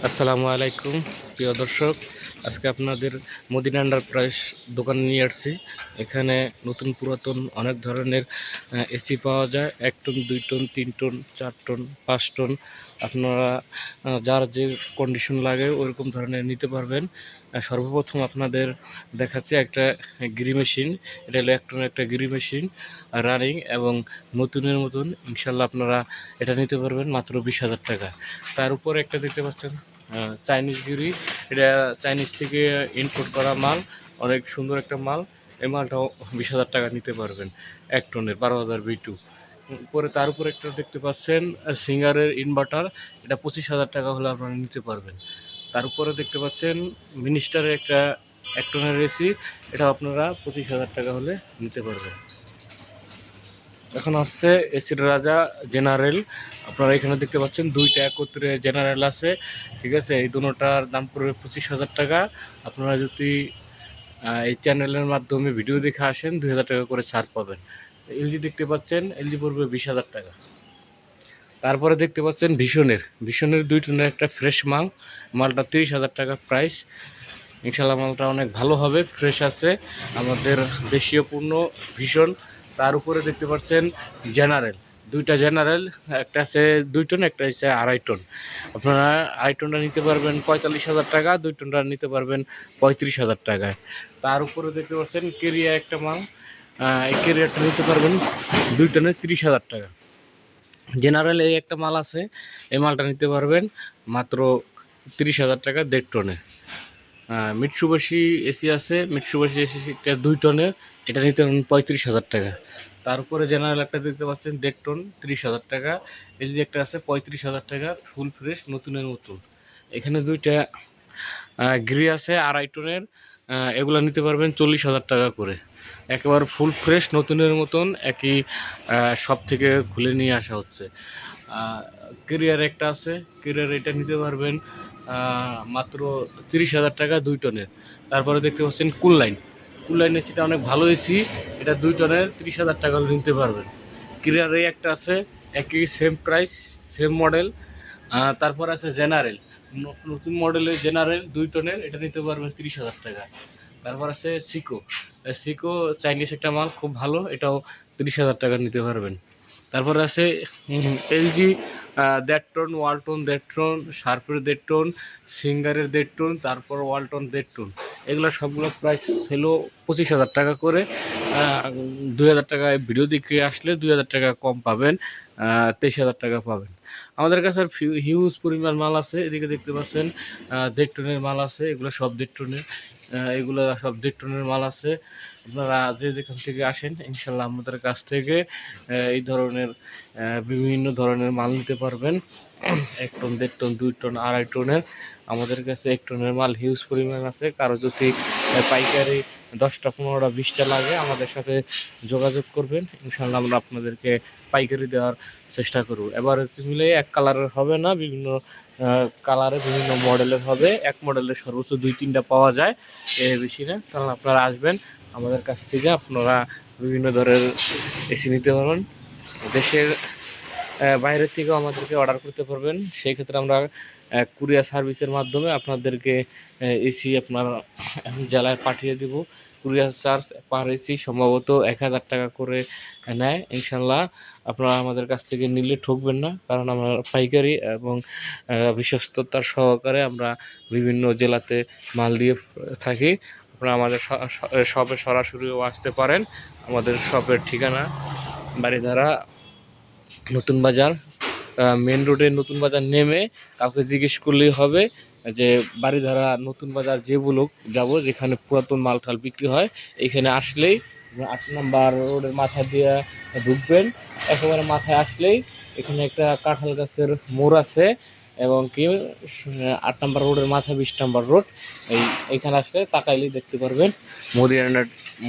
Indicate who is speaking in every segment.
Speaker 1: আসসালামু আলাইকুম প্রিয় দর্শক, আজকে আপনাদের মদিনা এন্টারপ্রাইজ দোকান নিয়ে আসছি। এখানে নতুন পুরাতন অনেক ধরনের এসি পাওয়া যায়। 1 ton, 2 ton, 3 ton, 4 ton, 5 ton. আপনারা যার যে কন্ডিশন লাগে ওরকম ধরনের নিতে পারবেন। সর্বপ্রথম আপনাদের দেখাচ্ছি একটা গ্রি মেশিন। এটা হলো 1 টনের একটা গ্রি মেশিন, রানিং এবং নতুনের মতন। ইনশাল্লাহ আপনারা এটা নিতে পারবেন মাত্র 20,000 টাকা। তার উপরে একটা দেখতে পাচ্ছেন চাইনিজ গিরি। এটা চাইনিজ থেকে ইম্পোর্ট করা মাল, অনেক সুন্দর একটা মাল। এই মালটাও 20,000 টাকা নিতে পারবেন। 1 টনের 12,000 B2। উপরে তার উপরে একটা দেখতে পাচ্ছেন সিঙ্গারের ইনভার্টার। এটা 25,000 টাকা হলে আপনারা নিতে পারবেন। তার উপরে দেখতে পাচ্ছেন মিনিস্টারের একটা 1 টনের এসি। এটা আপনারা 25,000 টাকা হলে নিতে পারবেন। এখন আসছে এসির রাজা জেনারেল। আপনারা এখানে দেখতে পাচ্ছেন দুইটা একত্রে জেনারেল আছে, ঠিক আছে। এই দুটোটার দাম পড়বে 25,000 টাকা। আপনারা যদি এই চ্যানেলের মাধ্যমে ভিডিও দেখে আসেন 2,000 টাকা করে ছাড় পাবেন। এলজি দেখতে পাচ্ছেন, এলজি পড়বে 20,000 টাকা। তারপরে দেখতে পাচ্ছেন ভীষণের 2 টনের একটা ফ্রেশ মাল। মালটা 30,000 টাকা প্রাইস। ইনশাল্লাহ মালটা অনেক ভালো হবে, ফ্রেশ আছে, আমাদের দেশীয় পণ্য ভীষণ। তার উপরে দেখতে পাচ্ছেন জেনারেল, দুইটা জেনারেল, একটা আছে 2 টন, একটা হচ্ছে 2.5 টন। আপনারা 2.5 টনটা নিতে পারবেন 45,000 টাকা, 2 টনটা নিতে পারবেন 35,000 টাকায়। তার উপরে দেখতে পাচ্ছেন কেরিয়া একটা মাল। এই কেরিয়ারটা নিতে পারবেন 2 টনে 30,000 টাকা। জেনারেল এই একটা মাল আছে, এই মালটা নিতে পারবেন মাত্র 30,000 টাকা 1.5 টনে। মিটসুবাসী এসি আছে, মিটসুবাসী এসিটা 2 টনের, এটা নিতে পারবেন 35,000 টাকা। তারপরে জেনারেল একটা দেখতে পাচ্ছেন 1.5 টন 30,000 টাকা। এই যে একটা আছে 35,000 টাকা, ফুল ফ্রেশ নতুনের মতন। এখানে দুইটা গ্রি আছে 2.5 টনের। এগুলো নিতে পারবেন 40,000 টাকা করে, একেবারে ফুল ফ্রেশ নতুনের মতন। একই সব থেকে খুলে নিয়ে আসা হচ্ছে। কেরিয়ার একটা আছে, কেরিয়ার এটা নিতে পারবেন মাত্র 30,000 টাকা 2 টনের। তারপরে দেখতে পাচ্ছেন কুল লাইন এসিটা অনেক ভালো এসি। এটা 2 টনের 30,000 টাকা নিতে পারবেন। কেরিয়ার এই একটা আছে, একই সেম প্রাইস, সেম মডেল। তারপর আছে জেনারেল, নতুন মডেলের জেনারেল 2 টনের, এটা নিতে পারবেন 30,000 টাকা। তারপর আছে সিকো চাইনিজ একটা মাল, খুব ভালো, এটাও 30,000 টাকা নিতে পারবেন। তারপর আছে এলজি 1.5 টন, ওয়ালটন 1.5 টন, শার্পের 1.5 টন, সিঙ্গারের 1.5 টন, তারপর ওয়ালটন 1.5 টন। এগুলো সবগুলো প্রাইস হলো 25,000 টাকা করে। 2,000 টাকায় ভিডিও দেখে আসলে 2,000 টাকা কম পাবেন, 23,000 টাকা পাবেন। আমাদের কাছে আর হিউজ পরিমাণ মাল আছে। এদিকে দেখতে পাচ্ছেন 1.5 টনের মাল আছে, এগুলো সব 1.5 টনের। এগুলো সব 1.5 টনের মাল আছে। আপনারা যে যেখান থেকে আসেন ইনশাল্লাহ আমাদের কাছ থেকে এই ধরনের বিভিন্ন ধরনের মাল নিতে পারবেন। 1 টন, 1.5 টন, 2 টন, 2.5 টনের। আমাদের কাছে 1 টনের মাল হিউজ পরিমাণ আছে। কারো যদি পাইকারি 10টা, 15টা, 20টা লাগে আমাদের সাথে যোগাযোগ করবেন। ইনশাল্লাহ আমরা আপনাদেরকে পাইকারি দেওয়ার চেষ্টা করব। এবার মিলে এক কালারের হবে না, বিভিন্ন কালারে বিভিন্ন মডেলের হবে। এক মডেলের সর্বোচ্চ 2-3টা পাওয়া যায়, এর বেশি না। কারণ আপনারা আসবেন আমাদের কাছ থেকে, আপনারা বিভিন্ন ধরনের এসি নিতে পারবেন। দেশের বাইরের থেকেও আমাদেরকে অর্ডার করতে পারবেন। সেই ক্ষেত্রে আমরা কুরিয়ার সার্ভিসের মাধ্যমে আপনাদেরকে এসি আপনার জেলায় পাঠিয়ে দেব। কুরিয়ার চার্জ পার এসি সম্ভবত 1,000 টাকা করে নেয়। ইনশাল্লাহ আপনারা আমাদের কাছ থেকে নিলে ঠকবেন না, কারণ আমরা পাইকারি এবং বিশ্বস্ততার সহকারে আমরা বিভিন্ন জেলাতে মাল দিয়ে থাকি। আপনারা আমাদের শপে সরাসরিও আসতে পারেন। আমাদের শপের ঠিকানা বারিধারা নতুন বাজার, মেন রোডে নতুন বাজার নেমে কাউকে জিজ্ঞেস করলেই হবে যে বারিধারা নতুন বাজার যে বলুক যাবো, যেখানে পুরাতন মাল টাল বিক্রি হয়। এইখানে আসলেই 8 নম্বর রোডের মাথা দিয়ে ঢুকবেন, একেবারে মাথায় আসলেই এখানে একটা কাঁঠাল গাছের মোড় আছে, এবং কি 8 নম্বর রোডের মাথা 20 নম্বর রোড। এইখানে আসলে তাকাইলেই দেখতে পারবেন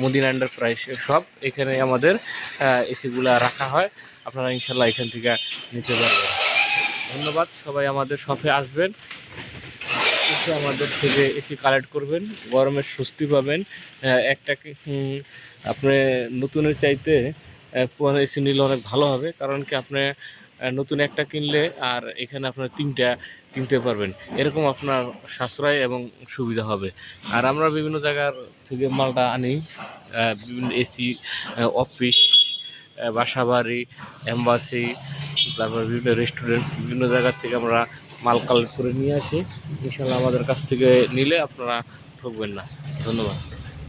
Speaker 1: মদিনা এন্টারপ্রাইজ সব। এখানে আমাদের এসিগুলা রাখা হয়, আপনারা ইনশাল্লাহ এখান থেকে নিতে পারবেন। ধন্যবাদ, সবাই আমাদের শপে আসবেন, এসে আমাদের থেকে এসি কালেক্ট করবেন, গরমের স্বস্তি পাবেন। একটা আপনি নতুনের চাইতে পুরানো এসি নিলে অনেক ভালো হবে। কারণ কি আপনি নতুন একটা কিনলে আর এখানে আপনার 3টা কিনতে পারবেন। এরকম আপনার সাশ্রয় এবং সুবিধা হবে। আর আমরা বিভিন্ন জায়গার থেকে মালটা আনি, বিভিন্ন এসি, অফিস, বাসাবাড়ি, এম্বাসি, তারপর বিভিন্ন রেস্টুরেন্ট, বিভিন্ন জায়গা থেকে আমরা মাল কালেক্ট করে নিয়ে আসি। ইনশাল্লাহ আমাদের কাছ থেকে নিলে আপনারা ঠকবেন না। ধন্যবাদ।